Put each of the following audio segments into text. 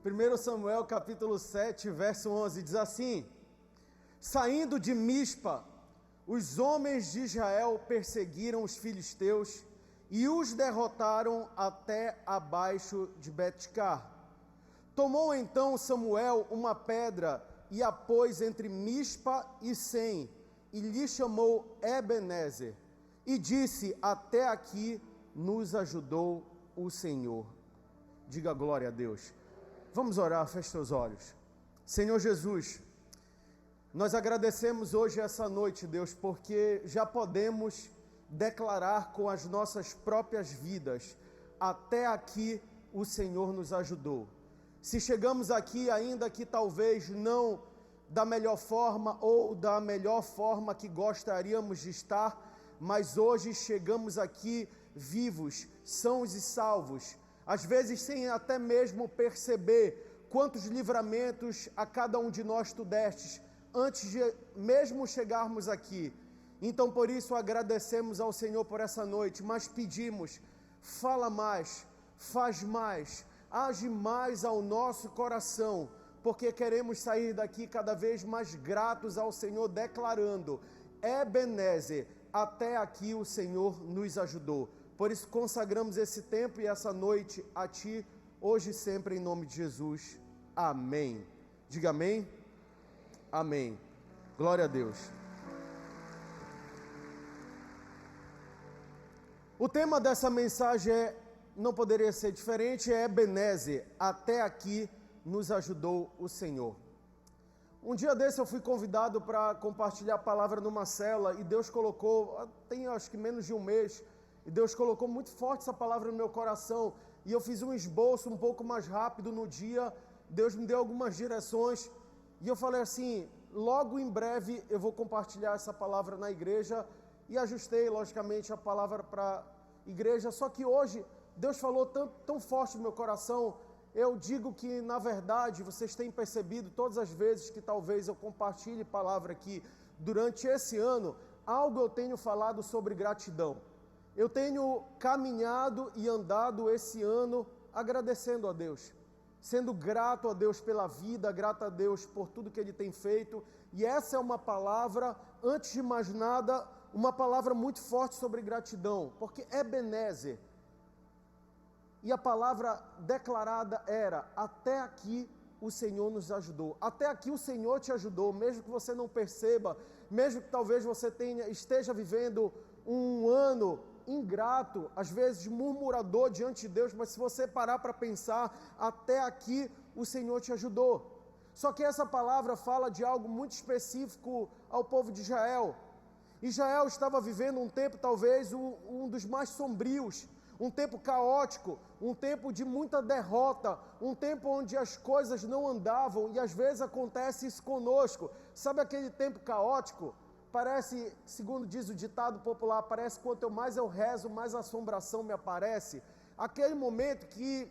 1 Samuel capítulo 7, verso 11, diz assim: Saindo de Mispa, os homens de Israel perseguiram os filisteus e os derrotaram até abaixo de Betcar. Tomou então Samuel uma pedra e a pôs entre Mispa e Sem, e lhe chamou Ebenezer, e disse: até aqui nos ajudou o Senhor. Diga glória a Deus. Vamos orar, feche seus olhos. Senhor Jesus, nós agradecemos hoje essa noite, Deus, porque já podemos declarar com as nossas próprias vidas: até aqui o Senhor nos ajudou. Se chegamos aqui, ainda que talvez não da melhor forma ou da melhor forma que gostaríamos de estar, mas hoje chegamos aqui vivos, sãos e salvos, às vezes sem até mesmo perceber quantos livramentos a cada um de nós tu destes, antes de mesmo chegarmos aqui. Então por isso agradecemos ao Senhor por essa noite, mas pedimos: fala mais, faz mais, age mais ao nosso coração, porque queremos sair daqui cada vez mais gratos ao Senhor, declarando: Ebenezer, até aqui o Senhor nos ajudou. Por isso consagramos esse tempo e essa noite a Ti, hoje e sempre, em nome de Jesus. Amém. Diga amém. Amém. Glória a Deus. O tema dessa mensagem não poderia ser diferente, é Ebenezer, até aqui nos ajudou o Senhor. Um dia desse eu fui convidado para compartilhar a palavra numa célula, e Deus colocou, tem acho que menos de um mês, e Deus colocou muito forte essa palavra no meu coração, e eu fiz um esboço um pouco mais rápido no dia. Deus me deu algumas direções, e eu falei assim: logo em breve eu vou compartilhar essa palavra na igreja, e ajustei logicamente a palavra para a igreja. Só que hoje Deus falou tão forte no meu coração. Eu digo que, na verdade, vocês têm percebido todas as vezes que talvez eu compartilhe palavra aqui durante esse ano, algo eu tenho falado sobre gratidão. Eu tenho caminhado e andado esse ano agradecendo a Deus, sendo grato a Deus pela vida, grato a Deus por tudo que Ele tem feito. E essa é uma palavra, antes de mais nada, uma palavra muito forte sobre gratidão, porque Ebenezer, e a palavra declarada era: até aqui o Senhor nos ajudou. Até aqui o Senhor te ajudou, mesmo que você não perceba, mesmo que talvez você esteja vivendo um ano ingrato, às vezes murmurador diante de Deus, mas se você parar para pensar, até aqui o Senhor te ajudou. Só que essa palavra fala de algo muito específico ao povo de Israel. Israel estava vivendo um tempo talvez um dos mais sombrios, um tempo caótico, um tempo de muita derrota, um tempo onde as coisas não andavam, e às vezes acontece isso conosco. Sabe aquele tempo caótico? Parece, segundo diz o ditado popular, parece quanto mais eu rezo, mais assombração me aparece. Aquele momento que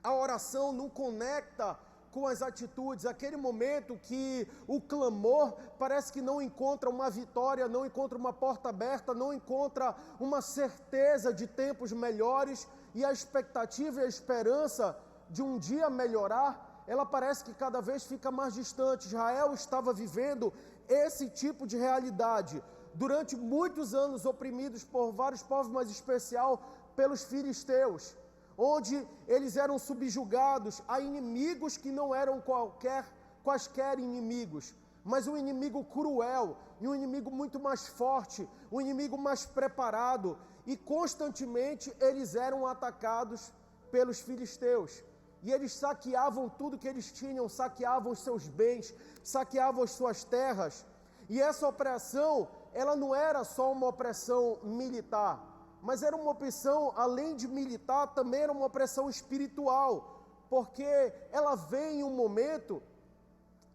a oração não conecta com as atitudes, aquele momento que o clamor parece que não encontra uma vitória, não encontra uma porta aberta, não encontra uma certeza de tempos melhores, e a expectativa e a esperança de um dia melhorar, ela parece que cada vez fica mais distante. Israel estava vivendo esse tipo de realidade durante muitos anos, oprimidos por vários povos, mas em especial pelos filisteus, onde eles eram subjugados a inimigos que não eram quaisquer inimigos, mas um inimigo cruel, e um inimigo muito mais forte, um inimigo mais preparado, e constantemente eles eram atacados pelos filisteus, e eles saqueavam tudo que eles tinham, saqueavam os seus bens, saqueavam as suas terras. E essa opressão, ela não era só uma opressão militar, mas era uma opressão, além de militar, também era uma opressão espiritual, porque ela vem em um momento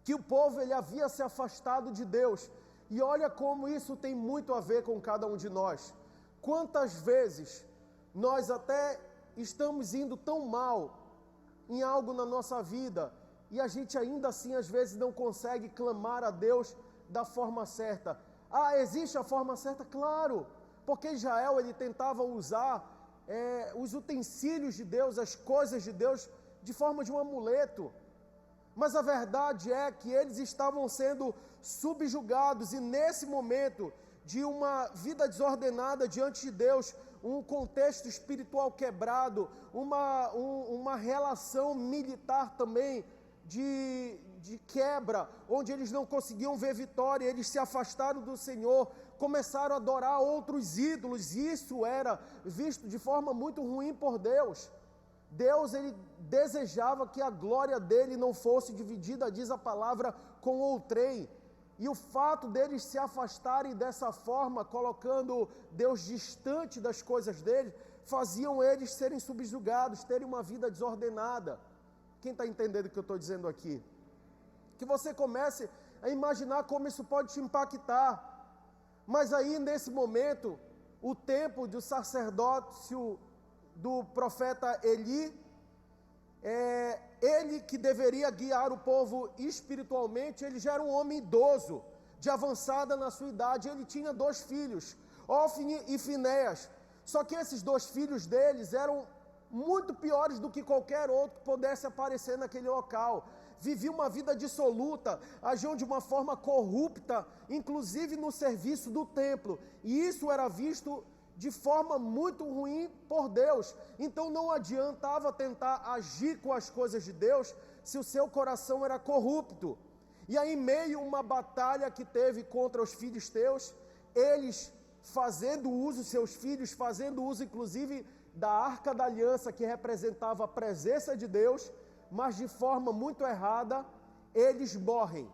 que o povo ele havia se afastado de Deus. E olha como isso tem muito a ver com cada um de nós. Quantas vezes nós até estamos indo tão mal em algo na nossa vida, e a gente ainda assim às vezes não consegue clamar a Deus da forma certa. Existe a forma certa? Claro, porque Israel ele tentava usar os utensílios de Deus, as coisas de Deus, de forma de um amuleto. Mas a verdade é que eles estavam sendo subjugados, e nesse momento de uma vida desordenada diante de Deus, um contexto espiritual quebrado, uma relação militar também de quebra, onde eles não conseguiam ver vitória, eles se afastaram do Senhor, começaram a adorar outros ídolos, e isso era visto de forma muito ruim por Deus. Deus, ele desejava que a glória dele não fosse dividida, diz a palavra, com outrem. E o fato deles se afastarem dessa forma, colocando Deus distante das coisas dele, faziam eles serem subjugados, terem uma vida desordenada. Quem está entendendo o que eu estou dizendo aqui? Que você comece a imaginar como isso pode te impactar. Mas aí, nesse momento, o tempo do sacerdócio do profeta Eli, ele que deveria guiar o povo espiritualmente, ele já era um homem idoso, de avançada na sua idade. Ele tinha 2 filhos, Ofni e Finéias. Só que esses 2 filhos deles eram muito piores do que qualquer outro que pudesse aparecer naquele local. Viviam uma vida dissoluta, agiam de uma forma corrupta, inclusive no serviço do templo. E isso era visto de forma muito ruim por Deus. Então não adiantava tentar agir com as coisas de Deus se o seu coração era corrupto. E aí, em meio a uma batalha que teve contra os filisteus, eles fazendo uso, seus filhos fazendo uso inclusive da Arca da Aliança, que representava a presença de Deus, mas de forma muito errada, eles morrem.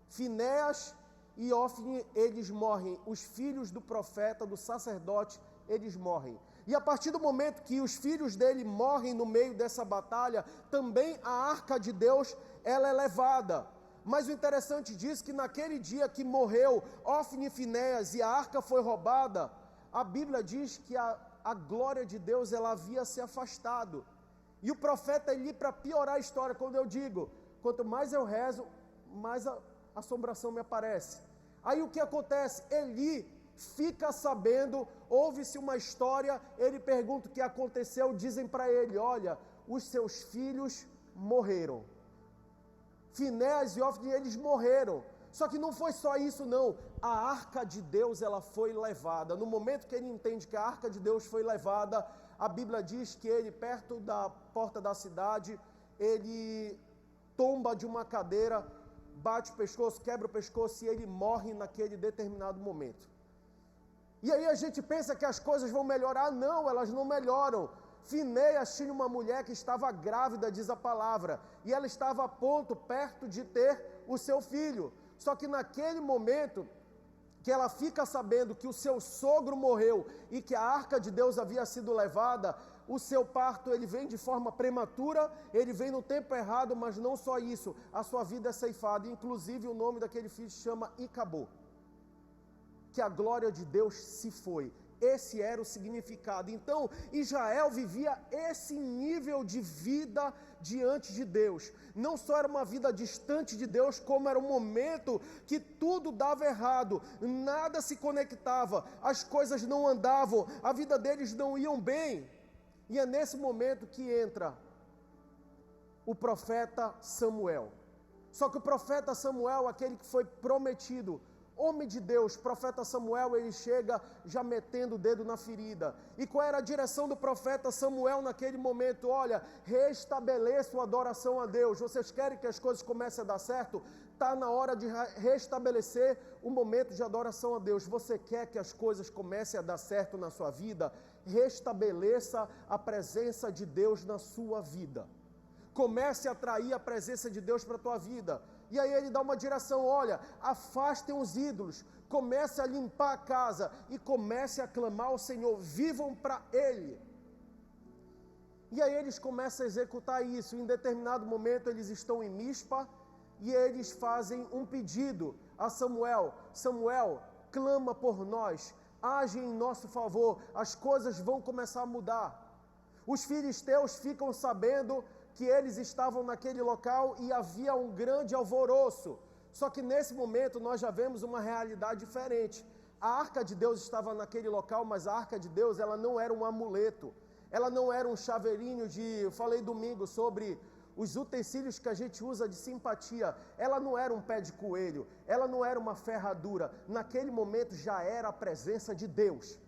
Finéias e Ofni, eles morrem. Os filhos do profeta, do sacerdote, eles morrem. E a partir do momento que os filhos dele morrem no meio dessa batalha, também a arca de Deus, ela é levada. Mas o interessante diz que naquele dia que morreu Ofni e Finéias e a arca foi roubada, a Bíblia diz que a glória de Deus, ela havia se afastado. E o profeta Eli, para piorar a história, quando eu digo, quanto mais eu rezo, mais a assombração me aparece. Aí o que acontece? Eli fica sabendo, ouve-se uma história, ele pergunta o que aconteceu, dizem para ele: olha, os seus filhos morreram. Finéias e Ofni, eles morreram. Só que não foi só isso não, a arca de Deus, ela foi levada. No momento que ele entende que a arca de Deus foi levada, a Bíblia diz que ele, perto da porta da cidade, ele tomba de uma cadeira, bate o pescoço, quebra o pescoço e ele morre naquele determinado momento. E aí a gente pensa que as coisas vão melhorar. Não, elas não melhoram. Finéias tinha uma mulher que estava grávida, diz a palavra, e ela estava a ponto, perto de ter o seu filho. Só que naquele momento que ela fica sabendo que o seu sogro morreu e que a arca de Deus havia sido levada, o seu parto, ele vem de forma prematura, ele vem no tempo errado, mas não só isso, a sua vida é ceifada. Inclusive o nome daquele filho se chama Icabô, que a glória de Deus se foi. Esse era o significado. Então Israel vivia esse nível de vida diante de Deus. Não só era uma vida distante de Deus, como era um momento que tudo dava errado, nada se conectava, as coisas não andavam, a vida deles não iam bem. E é nesse momento que entra o profeta Samuel. Só que o profeta Samuel, aquele que foi prometido, homem de Deus, profeta Samuel, ele chega já metendo o dedo na ferida. E qual era a direção do profeta Samuel naquele momento? Olha, restabeleça a adoração a Deus. Vocês querem que as coisas comecem a dar certo? Está na hora de restabelecer o momento de adoração a Deus. Você quer que as coisas comecem a dar certo na sua vida? Restabeleça a presença de Deus na sua vida. Comece a atrair a presença de Deus para a tua vida. E aí ele dá uma direção: olha, afastem os ídolos, comece a limpar a casa e comece a clamar ao Senhor, vivam para Ele. E aí eles começam a executar isso. Em determinado momento eles estão em Mispa e eles fazem um pedido a Samuel: Samuel, clama por nós, age em nosso favor, as coisas vão começar a mudar. Os filisteus ficam sabendo que eles estavam naquele local e havia um grande alvoroço. Só que nesse momento nós já vemos uma realidade diferente. A arca de Deus estava naquele local, mas a arca de Deus, ela não era um amuleto, ela não era um chaveirinho de... Eu falei domingo sobre os utensílios que a gente usa de simpatia, ela não era um pé de coelho, ela não era uma ferradura, naquele momento já era a presença de Deus,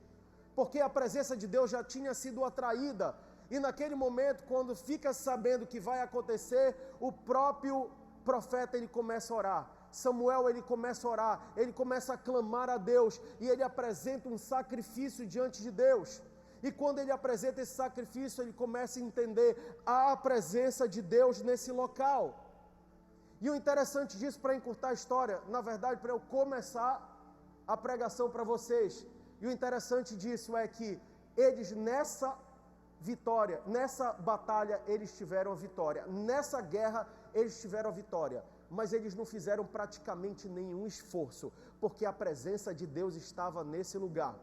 porque a presença de Deus já tinha sido atraída, e naquele momento, quando fica sabendo o que vai acontecer, o próprio profeta, ele começa a orar. Samuel, ele começa a orar, ele começa a clamar a Deus, e ele apresenta um sacrifício diante de Deus. E quando ele apresenta esse sacrifício, ele começa a entender a presença de Deus nesse local. E o interessante disso, para encurtar a história, na verdade, para eu começar a pregação para vocês, e o interessante disso é que eles nessa vitória, nessa batalha, eles tiveram a vitória. Nessa guerra, eles tiveram a vitória. Mas eles não fizeram praticamente nenhum esforço, porque a presença de Deus estava nesse lugar.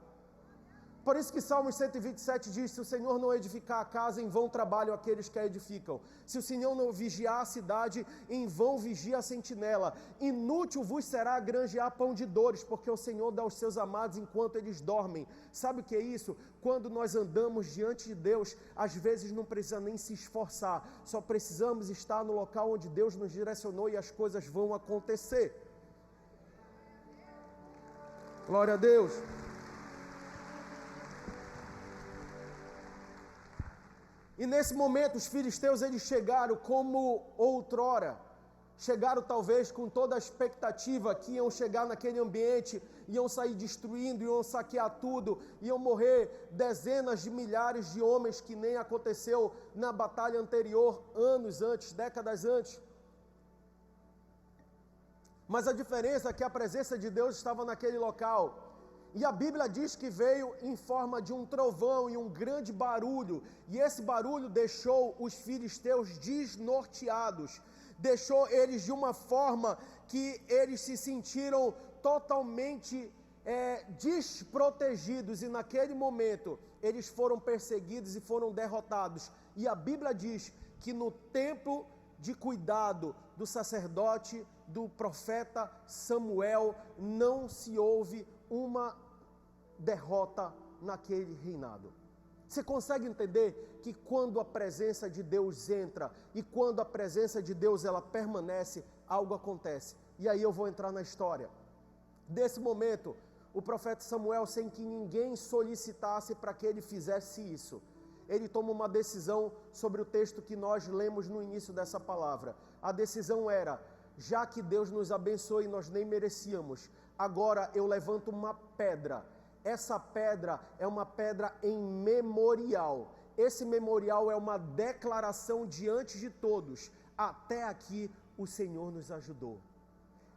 Por isso que Salmos 127 diz, se o Senhor não edificar a casa, em vão trabalham aqueles que a edificam. Se o Senhor não vigiar a cidade, em vão vigia a sentinela. Inútil vos será granjear pão de dores, porque o Senhor dá aos seus amados enquanto eles dormem. Sabe o que é isso? Quando nós andamos diante de Deus, às vezes não precisa nem se esforçar. Só precisamos estar no local onde Deus nos direcionou e as coisas vão acontecer. Glória a Deus. E nesse momento os filisteus, eles chegaram como outrora, chegaram talvez com toda a expectativa que iam chegar naquele ambiente, iam sair destruindo, iam saquear tudo, iam morrer dezenas de milhares de homens, que nem aconteceu na batalha anterior, anos antes, décadas antes. Mas a diferença é que a presença de Deus estava naquele local. E a Bíblia diz que veio em forma de um trovão e um grande barulho, e esse barulho deixou os filisteus desnorteados, deixou eles de uma forma que eles se sentiram totalmente desprotegidos, e naquele momento eles foram perseguidos e foram derrotados. E a Bíblia diz que no tempo de cuidado do sacerdote, do profeta Samuel, não se ouve uma derrota naquele reinado. Você consegue entender que quando a presença de Deus entra e quando a presença de Deus ela permanece, algo acontece. E aí eu vou entrar na história. Desse momento, o profeta Samuel, sem que ninguém solicitasse para que ele fizesse isso, ele toma uma decisão sobre o texto que nós lemos no início dessa palavra. A decisão era: já que Deus nos abençoe e nós nem merecíamos, agora eu levanto uma pedra. Essa pedra é uma pedra em memorial. Esse memorial é uma declaração diante de todos. Até aqui o Senhor nos ajudou.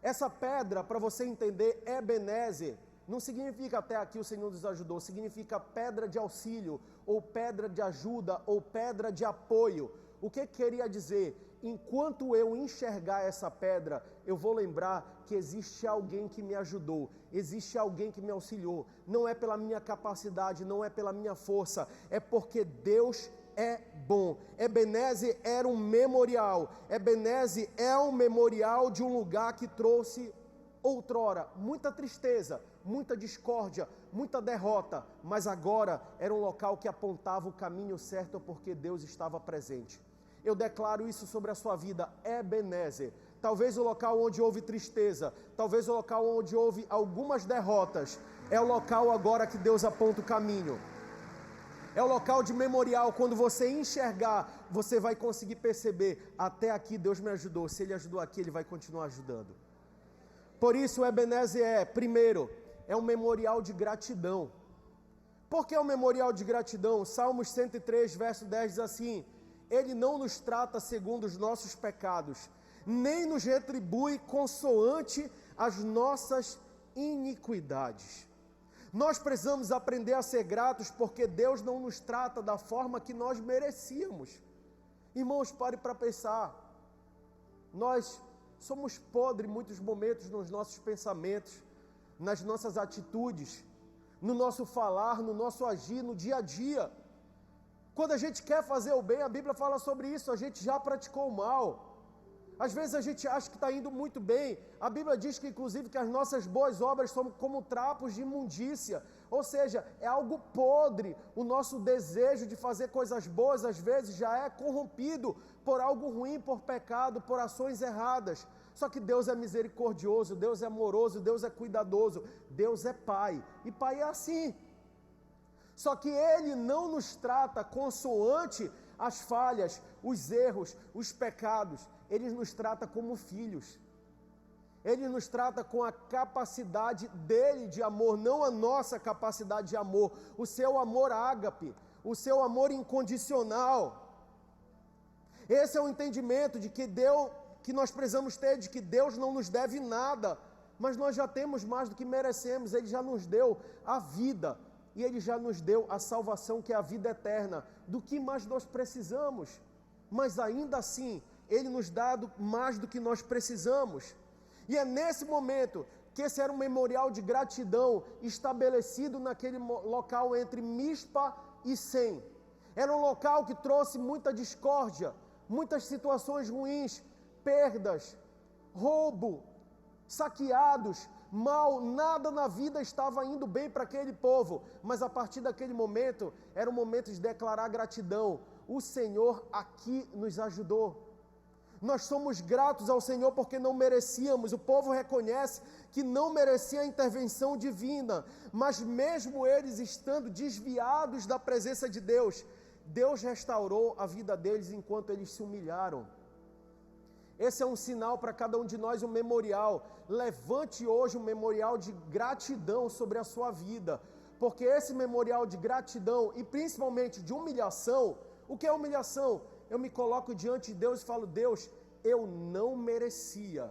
Essa pedra, para você entender, Ebenezer, não significa até aqui o Senhor nos ajudou, significa pedra de auxílio, ou pedra de ajuda, ou pedra de apoio. O que queria dizer? Enquanto eu enxergar essa pedra, eu vou lembrar que existe alguém que me ajudou, existe alguém que me auxiliou. Não é pela minha capacidade, não é pela minha força, é porque Deus é bom. Ebenezer era um memorial. Ebenezer é um memorial de um lugar que trouxe outrora muita tristeza, muita discórdia, muita derrota, mas agora era um local que apontava o caminho certo, porque Deus estava presente. Eu declaro isso sobre a sua vida, Ebenezer. Talvez o local onde houve tristeza, talvez o local onde houve algumas derrotas, é o local agora que Deus aponta o caminho. É o local de memorial. Quando você enxergar, você vai conseguir perceber: até aqui Deus me ajudou, se Ele ajudou aqui, Ele vai continuar ajudando. Por isso Ebenezer primeiro, é um memorial de gratidão. Por que é um memorial de gratidão? Salmos 103, verso 10 diz assim: Ele não nos trata segundo os nossos pecados, nem nos retribui consoante as nossas iniquidades. Nós precisamos aprender a ser gratos, porque Deus não nos trata da forma que nós merecíamos. Irmãos, pare para pensar. Nós somos podres em muitos momentos nos nossos pensamentos, nas nossas atitudes, no nosso falar, no nosso agir, no dia a dia. Quando a gente quer fazer o bem, a Bíblia fala sobre isso, a gente já praticou o mal. Às vezes a gente acha que está indo muito bem. A Bíblia diz que inclusive que as nossas boas obras são como trapos de imundícia. Ou seja, é algo podre. O nosso desejo de fazer coisas boas, às vezes, já é corrompido por algo ruim, por pecado, por ações erradas. Só que Deus é misericordioso, Deus é amoroso, Deus é cuidadoso, Deus é Pai. E Pai é assim. Só que Ele não nos trata consoante as falhas, os erros, os pecados. Ele nos trata como filhos. Ele nos trata com a capacidade dele de amor, não a nossa capacidade de amor. O seu amor ágape, o seu amor incondicional. Esse é o entendimento de que nós precisamos ter, de que Deus não nos deve nada, mas nós já temos mais do que merecemos. Ele já nos deu a vida, e Ele já nos deu a salvação, que é a vida eterna. Do que mais nós precisamos? Mas ainda assim, Ele nos dá mais do que nós precisamos. E é nesse momento que esse era um memorial de gratidão estabelecido naquele local entre Mispa e Sem. Era um local que trouxe muita discórdia, muitas situações ruins, perdas, roubo, saqueados, mal, nada na vida estava indo bem para aquele povo. Mas a partir daquele momento, era o momento de declarar gratidão. O Senhor aqui nos ajudou. Nós somos gratos ao Senhor porque não merecíamos. O povo reconhece que não merecia a intervenção divina, mas mesmo eles estando desviados da presença de Deus, Deus restaurou a vida deles enquanto eles se humilharam. Esse é um sinal para cada um de nós, um memorial. Levante hoje um memorial de gratidão sobre a sua vida, porque esse memorial de gratidão e principalmente de humilhação. O que é humilhação? Eu me coloco diante de Deus e falo: Deus, eu não merecia,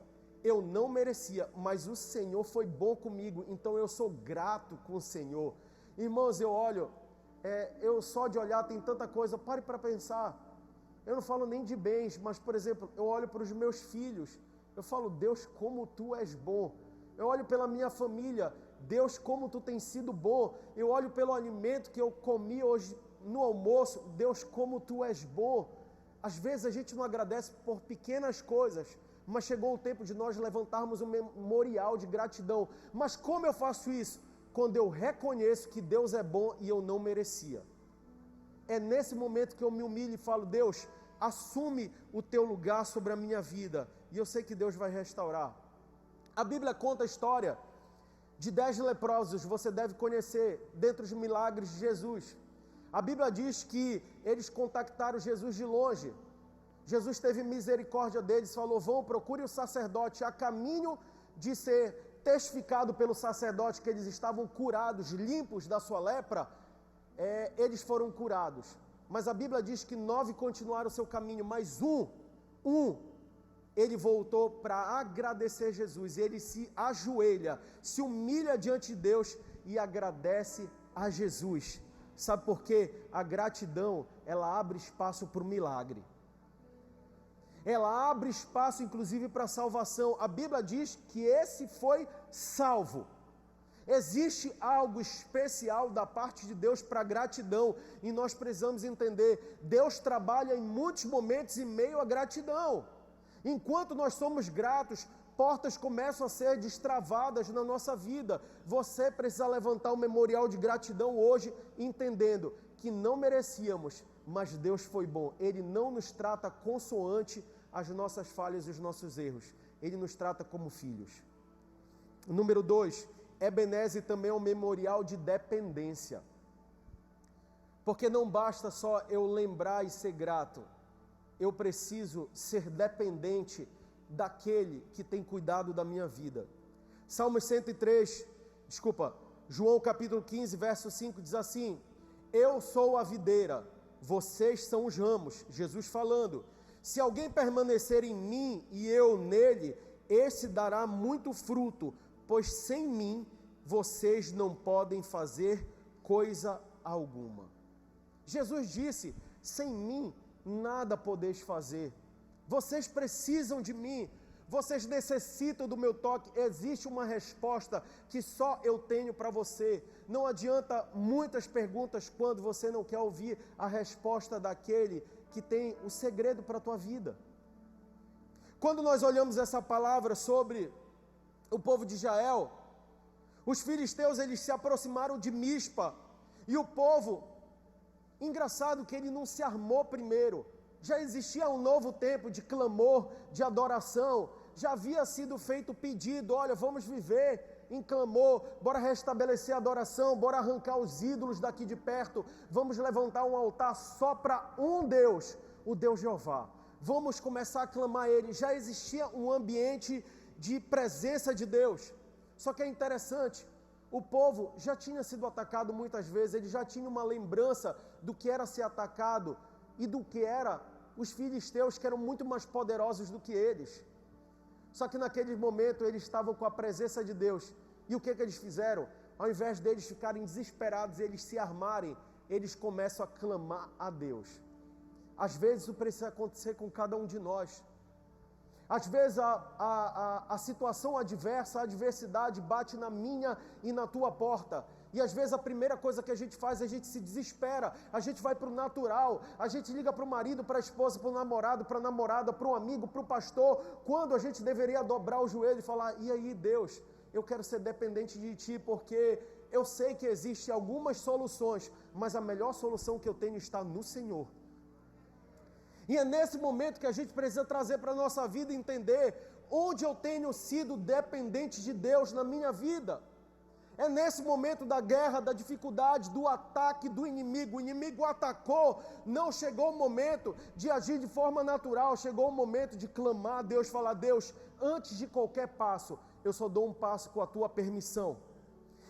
mas o Senhor foi bom comigo, então eu sou grato com o Senhor. Irmãos, eu olho, eu só de olhar tem tanta coisa, pare para pensar. Eu não falo nem de bens, mas, por exemplo, eu olho para os meus filhos, eu falo: Deus, como Tu és bom. Eu olho pela minha família: Deus, como Tu tens sido bom. Eu olho pelo alimento que eu comi hoje no almoço: Deus, como Tu és bom. Às vezes a gente não agradece por pequenas coisas, mas chegou o tempo de nós levantarmos um memorial de gratidão. Mas como eu faço isso? Quando eu reconheço que Deus é bom e eu não merecia. É nesse momento que eu me humilho e falo: Deus, assume o Teu lugar sobre a minha vida. E eu sei que Deus vai restaurar. A Bíblia conta a história de 10 leprosos, você deve conhecer, dentre os milagres de Jesus. A Bíblia diz que eles contactaram Jesus de longe. Jesus teve misericórdia deles, falou: vão, procure o sacerdote. A caminho de ser testificado pelo sacerdote que eles estavam curados, limpos da sua lepra, eles foram curados. Mas a Bíblia diz que 9 continuaram o seu caminho, mas ele voltou para agradecer Jesus. Ele se ajoelha, se humilha diante de Deus e agradece a Jesus. Sabe por quê? A gratidão, ela abre espaço para o milagre. Ela abre espaço, inclusive, para a salvação. A Bíblia diz que esse foi salvo. Existe algo especial da parte de Deus para a gratidão, e nós precisamos entender: Deus trabalha em muitos momentos em meio à gratidão. Enquanto nós somos gratos, portas começam a ser destravadas na nossa vida. Você precisa levantar um memorial de gratidão hoje, entendendo que não merecíamos, mas Deus foi bom. Ele não nos trata consoante as nossas falhas e os nossos erros. Ele nos trata como filhos. Número 2, Ebenezer também é um memorial de dependência. Porque não basta só eu lembrar e ser grato. Eu preciso ser dependente daquele que tem cuidado da minha vida. João capítulo 15, verso 5 diz assim: eu sou a videira, vocês são os ramos. Jesus falando: se alguém permanecer em mim e eu nele, esse dará muito fruto, pois sem mim vocês não podem fazer coisa alguma. Jesus disse: sem mim nada podeis fazer. Vocês precisam de mim, vocês necessitam do meu toque. Existe uma resposta que só eu tenho para você. Não adianta muitas perguntas quando você não quer ouvir a resposta daquele que tem o segredo para a tua vida. Quando nós olhamos essa palavra sobre o povo de Israel, Os filisteus, eles se aproximaram de Mispa, e o povo, engraçado que ele não se armou primeiro. Já existia um novo tempo de clamor, de adoração, já havia sido feito o pedido, olha, vamos viver em clamor, bora restabelecer a adoração, bora arrancar os ídolos daqui de perto, vamos levantar um altar só para um Deus, o Deus Jeová. Vamos começar a clamar a Ele. Já existia um ambiente de presença de Deus. Só que é interessante, o povo já tinha sido atacado muitas vezes, ele já tinha uma lembrança do que era ser atacado e do que era os filisteus, que eram muito mais poderosos do que eles. Só que naquele momento eles estavam com a presença de Deus. E o que eles fizeram? Ao invés deles ficarem desesperados, eles se armarem, eles começam a clamar a Deus. Às vezes isso precisa acontecer com cada um de nós. Às vezes a situação adversa, a adversidade bate na minha e na tua porta. E às vezes a primeira coisa que a gente faz, a gente se desespera, a gente vai para o natural, a gente liga para o marido, para a esposa, para o namorado, para a namorada, para o amigo, para o pastor, quando a gente deveria dobrar o joelho e falar, e aí Deus, eu quero ser dependente de Ti, porque eu sei que existem algumas soluções, mas a melhor solução que eu tenho está no Senhor. E é nesse momento que a gente precisa trazer para a nossa vida e entender onde eu tenho sido dependente de Deus na minha vida. É nesse momento da guerra, da dificuldade, do ataque do inimigo. O inimigo atacou, não chegou o momento de agir de forma natural, chegou o momento de clamar a Deus, falar, Deus, antes de qualquer passo, eu só dou um passo com a Tua permissão.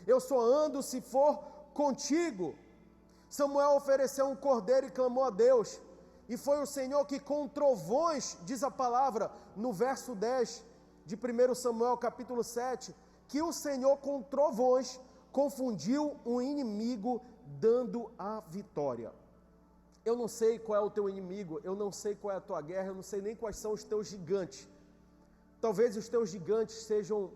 Eu só ando se for contigo. Samuel ofereceu um cordeiro e clamou a Deus. E foi o Senhor que com trovões, diz a palavra, no verso 10 de 1 Samuel capítulo 7, que o Senhor com trovões confundiu um inimigo, dando a vitória. Eu não sei qual é o teu inimigo, eu não sei qual é a tua guerra, eu não sei nem quais são os teus gigantes. Talvez os teus gigantes sejam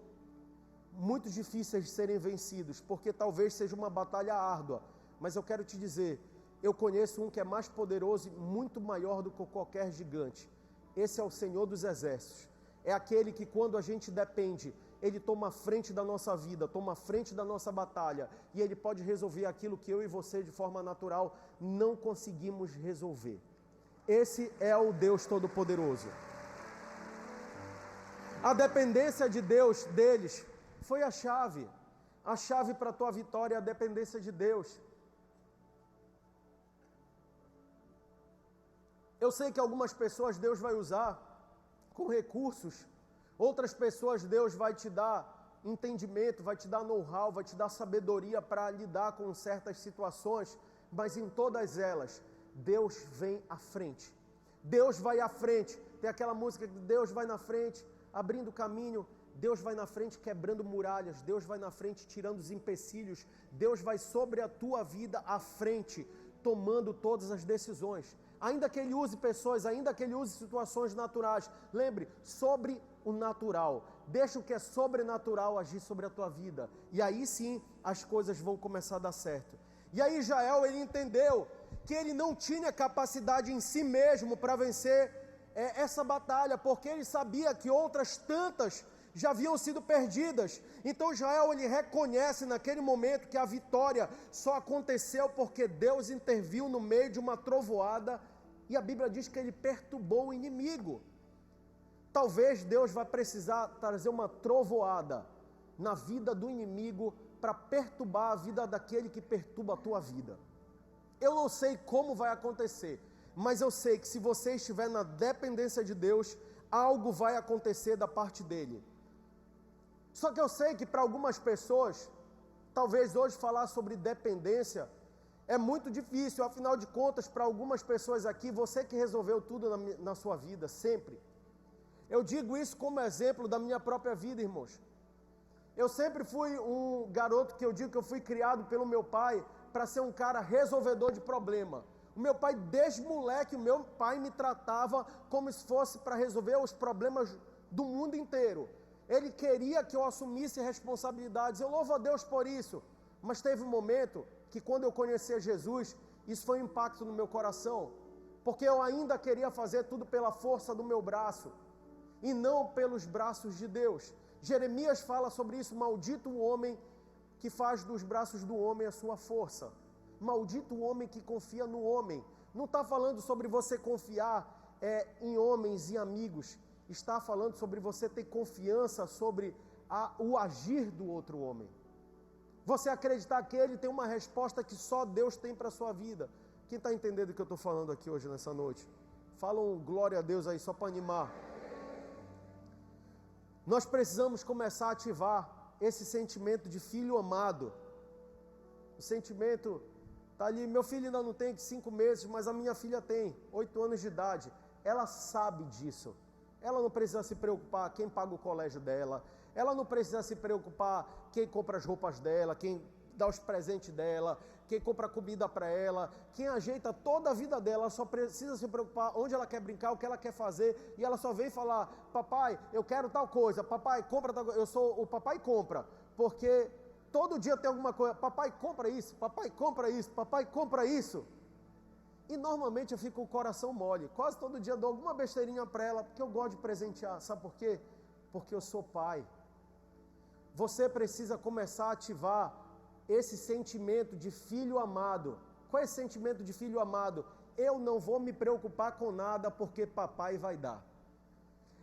muito difíceis de serem vencidos, porque talvez seja uma batalha árdua, mas eu quero te dizer, eu conheço um que é mais poderoso e muito maior do que qualquer gigante. Esse é o Senhor dos Exércitos. É aquele que quando a gente depende, Ele toma a frente da nossa vida, toma a frente da nossa batalha, e Ele pode resolver aquilo que eu e você, de forma natural, não conseguimos resolver. Esse é o Deus Todo-Poderoso. A dependência de Deus, deles, foi a chave para a tua vitória é a dependência de Deus. Eu sei que algumas pessoas Deus vai usar com recursos, outras pessoas Deus vai te dar entendimento, vai te dar know-how, vai te dar sabedoria para lidar com certas situações, mas em todas elas, Deus vem à frente. Deus vai à frente. Tem aquela música que Deus vai na frente, abrindo caminho, Deus vai na frente quebrando muralhas, Deus vai na frente tirando os empecilhos, Deus vai sobre a tua vida à frente, tomando todas as decisões. Ainda que Ele use pessoas, ainda que Ele use situações naturais, lembre, sobre o natural, deixa o que é sobrenatural agir sobre a tua vida, e aí sim as coisas vão começar a dar certo. E aí Israel, ele entendeu que ele não tinha capacidade em si mesmo para vencer essa batalha, porque ele sabia que outras tantas já haviam sido perdidas. Então Israel, ele reconhece naquele momento que a vitória só aconteceu porque Deus interviu no meio de uma trovoada, e a Bíblia diz que Ele perturbou o inimigo. Talvez Deus vai precisar trazer uma trovoada na vida do inimigo para perturbar a vida daquele que perturba a tua vida. Eu não sei como vai acontecer, mas eu sei que se você estiver na dependência de Deus, algo vai acontecer da parte dEle. Só que eu sei que para algumas pessoas, talvez hoje falar sobre dependência é muito difícil, afinal de contas, para algumas pessoas aqui, você que resolveu tudo na sua vida, sempre. Eu digo isso como exemplo da minha própria vida, irmãos. Eu sempre fui um garoto que eu digo que eu fui criado pelo meu pai para ser um cara resolvedor de problema. O meu pai, desde moleque, o meu pai me tratava como se fosse para resolver os problemas do mundo inteiro. Ele queria que eu assumisse responsabilidades, eu louvo a Deus por isso. Mas teve um momento que quando eu conheci a Jesus, isso foi um impacto no meu coração, porque eu ainda queria fazer tudo pela força do meu braço, e não pelos braços de Deus. Jeremias fala sobre isso, maldito o homem que faz dos braços do homem a sua força. Maldito o homem que confia no homem. Não está falando sobre você confiar em homens e amigos. Está falando sobre você ter confiança sobre o agir do outro homem. Você acreditar que ele tem uma resposta que só Deus tem para a sua vida. Quem está entendendo o que eu estou falando aqui hoje, nessa noite? Fala um glória a Deus aí, só para animar. Nós precisamos começar a ativar esse sentimento de filho amado. O sentimento está ali, meu filho ainda não tem 5 meses, mas a minha filha tem 8 anos de idade. Ela sabe disso. Ela não precisa se preocupar quem paga o colégio dela. Ela não precisa se preocupar quem compra as roupas dela, quem dá os presentes dela, quem compra comida para ela, quem ajeita toda a vida dela. Ela só precisa se preocupar onde ela quer brincar, o que ela quer fazer, e ela só vem falar: papai, eu quero tal coisa, papai, compra tal coisa. O papai compra, porque todo dia tem alguma coisa: papai, compra isso, papai, compra isso, papai, compra isso. E normalmente eu fico com o coração mole, quase todo dia dou alguma besteirinha para ela, porque eu gosto de presentear. Sabe por quê? Porque eu sou pai. Você precisa começar a ativar esse sentimento de filho amado. Qual é esse sentimento de filho amado? Eu não vou me preocupar com nada porque papai vai dar.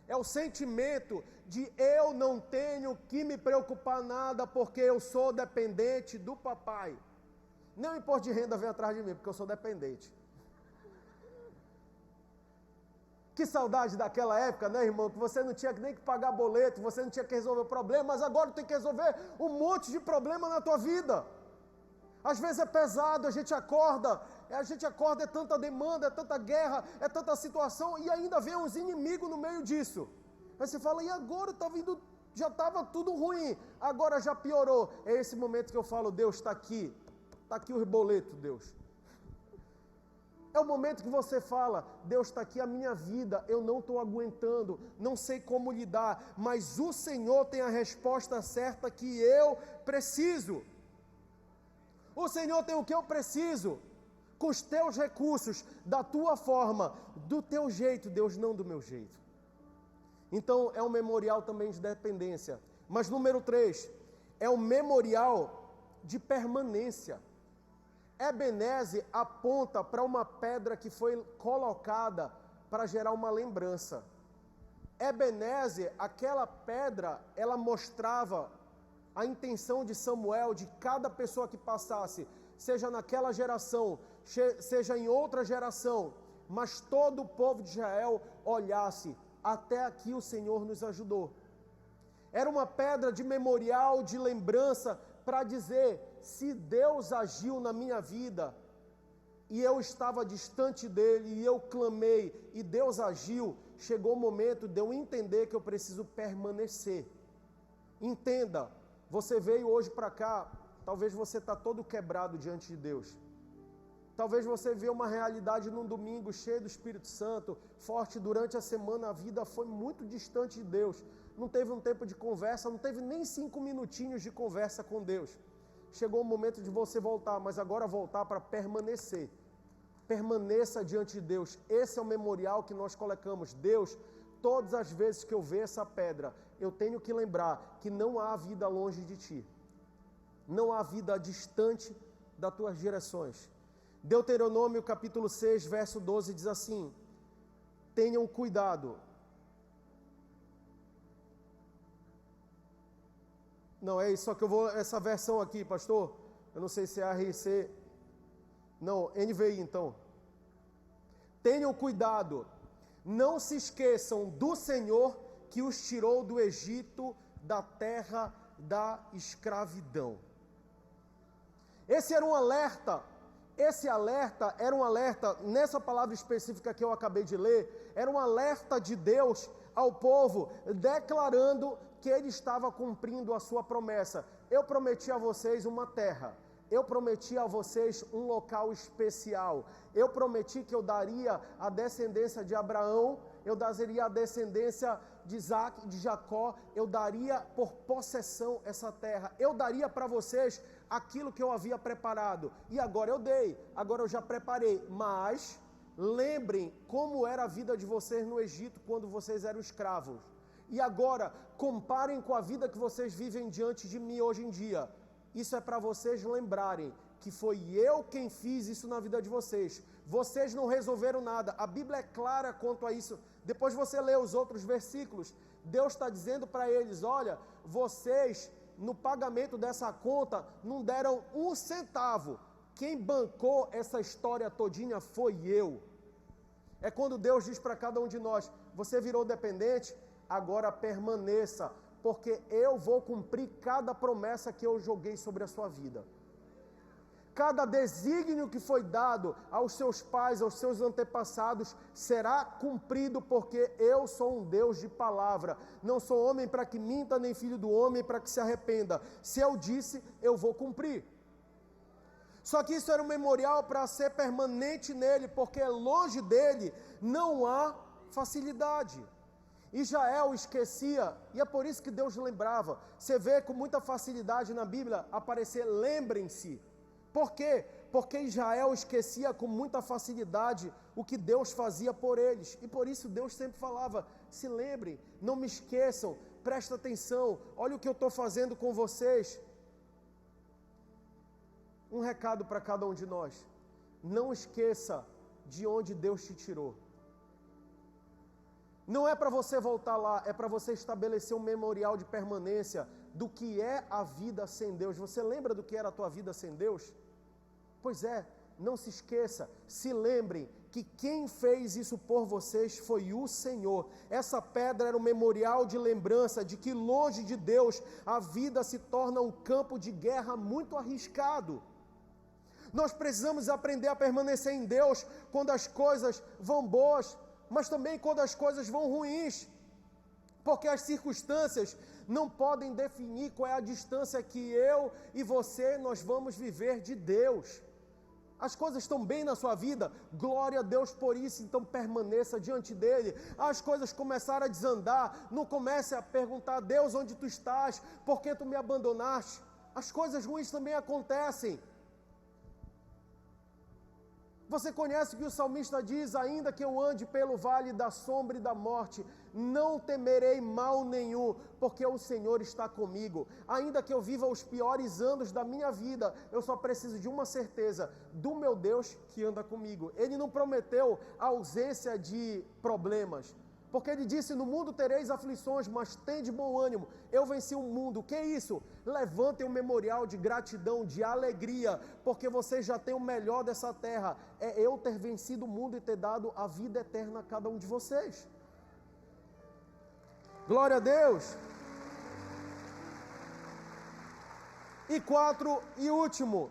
É o sentimento de eu não tenho que me preocupar nada porque eu sou dependente do papai. Nem o imposto de renda vem atrás de mim porque eu sou dependente. Que saudade daquela época, né, irmão? Que você não tinha nem que pagar boleto, você não tinha que resolver o problema, mas agora tem que resolver um monte de problema na tua vida. Às vezes é pesado, a gente acorda, é tanta demanda, é tanta guerra, é tanta situação, e ainda vem uns inimigos no meio disso. Aí você fala: e agora já estava tudo ruim, agora já piorou. É esse momento que eu falo: Deus está aqui os boletos, Deus. É o momento que você fala: Deus, está aqui a minha vida, eu não estou aguentando, não sei como lidar, mas o Senhor tem a resposta certa que eu preciso. O Senhor tem o que eu preciso, com os teus recursos, da tua forma, do teu jeito, Deus, não do meu jeito. Então é um memorial também de dependência. Mas número 3, é um memorial de permanência. Ebenezer aponta para uma pedra que foi colocada para gerar uma lembrança. Ebenezer, aquela pedra, ela mostrava a intenção de Samuel, de cada pessoa que passasse, seja naquela geração, seja em outra geração, mas todo o povo de Israel olhasse: até aqui o Senhor nos ajudou. Era uma pedra de memorial, de lembrança, para dizer: se Deus agiu na minha vida, e eu estava distante dele, e eu clamei, e Deus agiu, chegou o momento de eu entender que eu preciso permanecer. Entenda, você veio hoje para cá, talvez você está todo quebrado diante de Deus. Talvez você vê uma realidade num domingo cheio do Espírito Santo, forte durante a semana, a vida foi muito distante de Deus. Não teve um tempo de conversa, não teve nem 5 minutinhos de conversa com Deus. Chegou o momento de você voltar, mas agora voltar para permanecer. Permaneça diante de Deus. Esse é o memorial que nós colocamos. Deus, todas as vezes que eu ver essa pedra, eu tenho que lembrar que não há vida longe de ti. Não há vida distante das tuas direções. Deuteronômio capítulo 6, verso 12 diz assim: tenham cuidado. Não, é isso, só que eu vou, essa versão aqui, pastor, eu não sei se é RC, não, NVI então. Tenham cuidado, não se esqueçam do Senhor que os tirou do Egito, da terra da escravidão. Esse era um alerta. Esse alerta era um alerta, nessa palavra específica que eu acabei de ler, era um alerta de Deus ao povo, declarando que ele estava cumprindo a sua promessa. Eu prometi a vocês uma terra, eu prometi a vocês um local especial, eu prometi que eu daria a descendência de Abraão, eu daria a descendência de Isaac, de Jacó, eu daria por possessão essa terra, eu daria para vocês aquilo que eu havia preparado, e agora eu dei, agora eu já preparei, mas lembrem como era a vida de vocês no Egito quando vocês eram escravos, e agora comparem com a vida que vocês vivem diante de mim hoje em dia, Isso é para vocês lembrarem que foi eu quem fiz isso na vida de vocês. Vocês não resolveram nada. A Bíblia é clara quanto a isso. Depois você lê os outros versículos. Deus está dizendo para eles, olha, vocês no pagamento dessa conta não deram um centavo. Quem bancou essa história todinha foi eu. É quando Deus diz para cada um de nós, você virou dependente, agora permaneça, porque eu vou cumprir cada promessa que eu joguei sobre a sua vida. Cada desígnio que foi dado aos seus pais, aos seus antepassados, será cumprido, porque eu sou um Deus de palavra. Não sou homem para que minta, nem filho do homem para que se arrependa. Se eu disse, eu vou cumprir. Só que isso era um memorial para ser permanente nele, porque longe dele não há facilidade. Israel esquecia, e é por isso que Deus lembrava. Você vê com muita facilidade na Bíblia aparecer, lembrem-se. Por quê? Porque Israel esquecia com muita facilidade o que Deus fazia por eles. E por isso Deus sempre falava, se lembrem, não me esqueçam, presta atenção, olha o que eu estou fazendo com vocês. Um recado para cada um de nós, não esqueça de onde Deus te tirou. Não é para você voltar lá, é para você estabelecer um memorial de permanência do que é a vida sem Deus. Você lembra do que era a tua vida sem Deus? Pois é, não se esqueça, se lembrem que quem fez isso por vocês foi o Senhor. Essa pedra era um memorial de lembrança de que longe de Deus a vida se torna um campo de guerra muito arriscado. Nós precisamos aprender a permanecer em Deus quando as coisas vão boas, mas também quando as coisas vão ruins, porque as circunstâncias não podem definir qual é a distância que eu e você nós vamos viver de Deus. As coisas estão bem na sua vida, glória a Deus por isso, então permaneça diante dele. As coisas começaram a desandar, não comece a perguntar a Deus onde tu estás, por que tu me abandonaste. As coisas ruins também acontecem. Você conhece o que o salmista diz, ainda que eu ande pelo vale da sombra e da morte, não temerei mal nenhum, porque o Senhor está comigo. Ainda que eu viva os piores anos da minha vida, eu só preciso de uma certeza, do meu Deus que anda comigo. Ele não prometeu a ausência de problemas, porque ele disse, no mundo tereis aflições, mas tende bom ânimo, eu venci o mundo. O que é isso? Levantem um memorial de gratidão, de alegria, porque vocês já têm o melhor dessa terra, é eu ter vencido o mundo e ter dado a vida eterna a cada um de vocês. Glória a Deus. E 4 e último,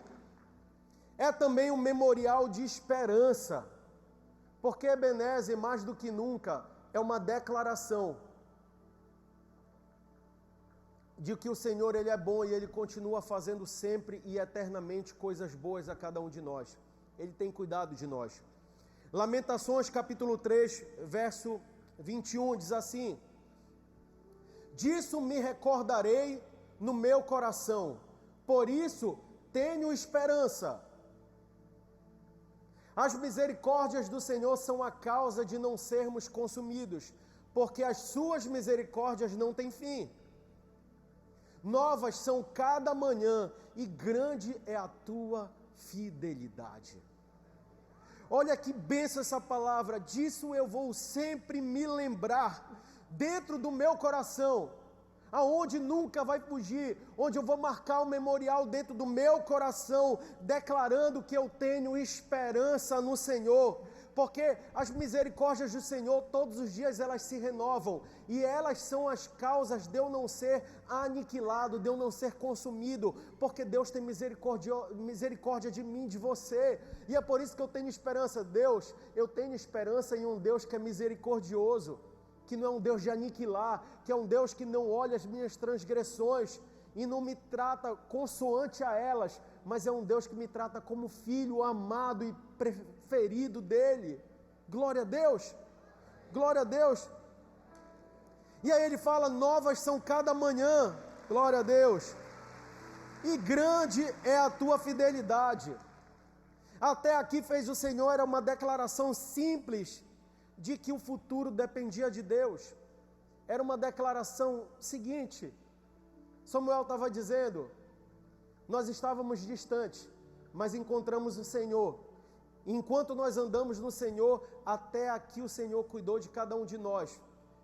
é também um memorial de esperança, porque Ebenezer, mais do que nunca, é uma declaração de que o Senhor ele é bom e Ele continua fazendo sempre e eternamente coisas boas a cada um de nós. Ele tem cuidado de nós. Lamentações capítulo 3, verso 21, diz assim, disso me recordarei no meu coração, por isso tenho esperança. As misericórdias do Senhor são a causa de não sermos consumidos, porque as suas misericórdias não têm fim. Novas são cada manhã, e grande é a tua fidelidade. Olha que bênção essa palavra, disso eu vou sempre me lembrar, dentro do meu coração, aonde nunca vai fugir, onde eu vou marcar um memorial dentro do meu coração, declarando que eu tenho esperança no Senhor, porque as misericórdias do Senhor, todos os dias elas se renovam, e elas são as causas de eu não ser aniquilado, de eu não ser consumido, porque Deus tem misericórdia de mim, de você, e é por isso que eu tenho esperança. Deus, eu tenho esperança em um Deus que é misericordioso, que não é um Deus de aniquilar, que é um Deus que não olha as minhas transgressões e não me trata consoante a elas, mas é um Deus que me trata como filho amado e preferido dele. Glória a Deus, glória a Deus. E aí ele fala, novas são cada manhã, glória a Deus, e grande é a tua fidelidade. Até aqui fez o Senhor, era uma declaração simples, de que o futuro dependia de Deus. Era uma declaração seguinte, Samuel estava dizendo, nós estávamos distantes, mas encontramos o Senhor. Enquanto nós andamos no Senhor, até aqui o Senhor cuidou de cada um de nós.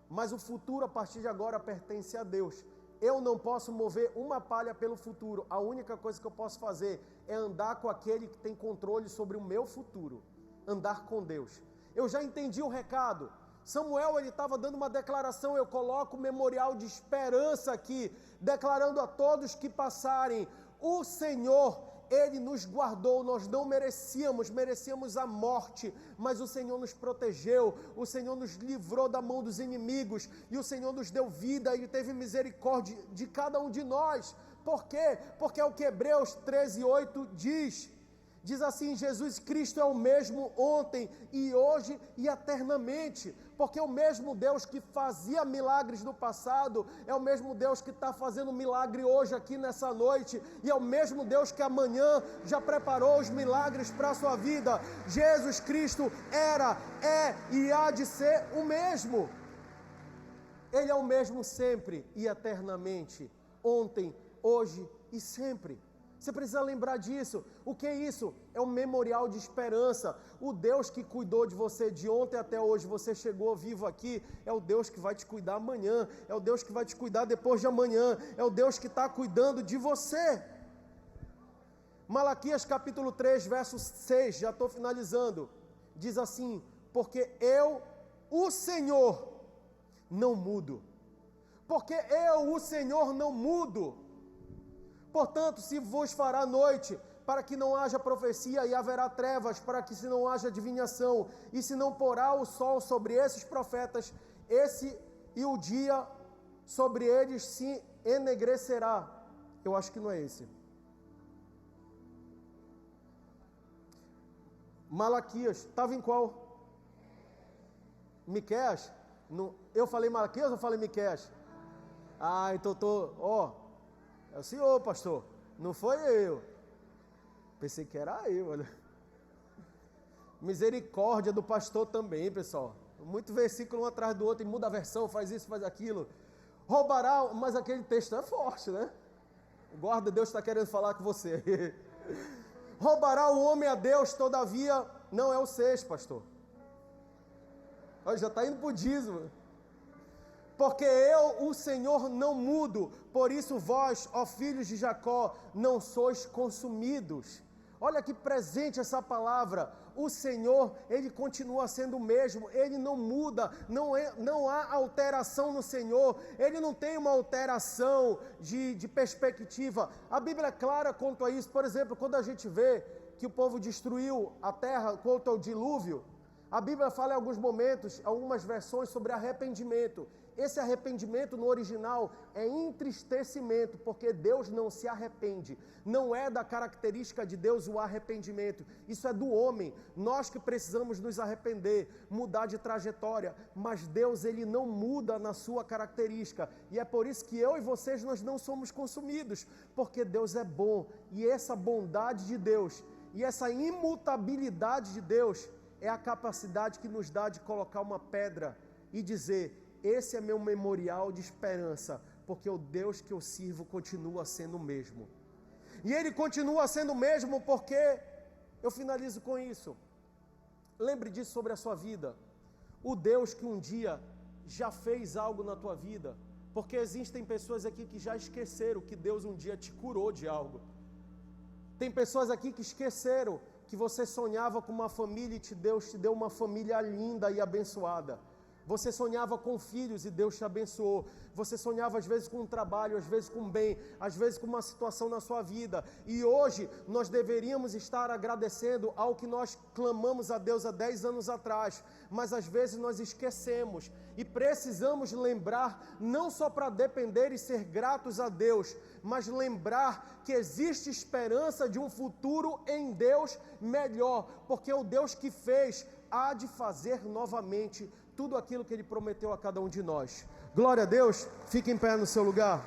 Mas o futuro, a partir de agora, pertence a Deus. Eu não posso mover uma palha pelo futuro. A única coisa que eu posso fazer é andar com aquele que tem controle sobre o meu futuro. Andar com Deus. Eu já entendi o recado. Samuel, ele estava dando uma declaração. Eu coloco o memorial de esperança aqui, declarando a todos que passarem: o Senhor, Ele nos guardou. Nós não merecíamos a morte, mas o Senhor nos protegeu, o Senhor nos livrou da mão dos inimigos, e o Senhor nos deu vida, Ele teve misericórdia de cada um de nós. Por quê? Porque é o que Hebreus 13:8 diz assim: Jesus Cristo é o mesmo ontem e hoje e eternamente, porque o mesmo Deus que fazia milagres no passado, é o mesmo Deus que está fazendo milagre hoje aqui nessa noite, e é o mesmo Deus que amanhã já preparou os milagres para a sua vida. Jesus Cristo era, é e há de ser o mesmo. Ele é o mesmo sempre e eternamente, ontem, hoje e sempre. Você precisa lembrar disso. O que é isso? É um memorial de esperança. O Deus que cuidou de você de ontem até hoje, você chegou vivo aqui, é o Deus que vai te cuidar amanhã, é o Deus que vai te cuidar depois de amanhã, é o Deus que está cuidando de você. Malaquias capítulo 3, verso 6, já estou finalizando, diz assim: porque eu, o Senhor, não mudo. Porque eu, o Senhor, não mudo. Portanto, se vos fará noite, para que não haja profecia, e haverá trevas, para que se não haja adivinhação, e se não porá o sol sobre esses profetas, e o dia sobre eles se enegrecerá. Eu acho que não é esse. Malaquias, estava em qual? Miqueias? Eu falei Malaquias ou falei Miqueias? Então é o senhor, pastor, não foi eu. Pensei que era eu, olha. Misericórdia do pastor também, pessoal. Muito versículo um atrás do outro, e muda a versão, faz isso, faz aquilo. Roubará, mas aquele texto é forte, né? Guarda, Deus está querendo falar com você. Roubará o homem a Deus, todavia, não é o 6, pastor. Olha, já está indo para o dízimo. Porque eu, o Senhor, não mudo, por isso vós, ó filhos de Jacó, não sois consumidos. Olha que presente essa palavra. O Senhor, Ele continua sendo o mesmo, Ele não muda, não há alteração no Senhor, Ele não tem uma alteração de perspectiva. A Bíblia é clara quanto a isso. Por exemplo, quando a gente vê que o povo destruiu a terra quanto ao dilúvio, a Bíblia fala em alguns momentos, algumas versões, sobre arrependimento. Esse arrependimento no original é entristecimento, porque Deus não se arrepende. Não é da característica de Deus o arrependimento. Isso é do homem. Nós que precisamos nos arrepender, mudar de trajetória. Mas Deus, Ele não muda na sua característica. E é por isso que eu e vocês, nós não somos consumidos. Porque Deus é bom. E essa bondade de Deus, e essa imutabilidade de Deus, é a capacidade que nos dá de colocar uma pedra e dizer: esse é meu memorial de esperança, porque o Deus que eu sirvo continua sendo o mesmo. E Ele continua sendo o mesmo porque, eu finalizo com isso, lembre disso sobre a sua vida. O Deus que um dia já fez algo na tua vida, porque existem pessoas aqui que já esqueceram que Deus um dia te curou de algo. Tem pessoas aqui que esqueceram que você sonhava com uma família e Deus te deu uma família linda e abençoada. Você sonhava com filhos e Deus te abençoou. Você sonhava às vezes com um trabalho, às vezes com um bem, às vezes com uma situação na sua vida. E hoje nós deveríamos estar agradecendo ao que nós clamamos a Deus há 10 anos atrás. Mas às vezes nós esquecemos e precisamos lembrar, não só para depender e ser gratos a Deus, mas lembrar que existe esperança de um futuro em Deus melhor. Porque o Deus que fez há de fazer novamente tudo aquilo que Ele prometeu a cada um de nós. Glória a Deus, fique em pé no seu lugar.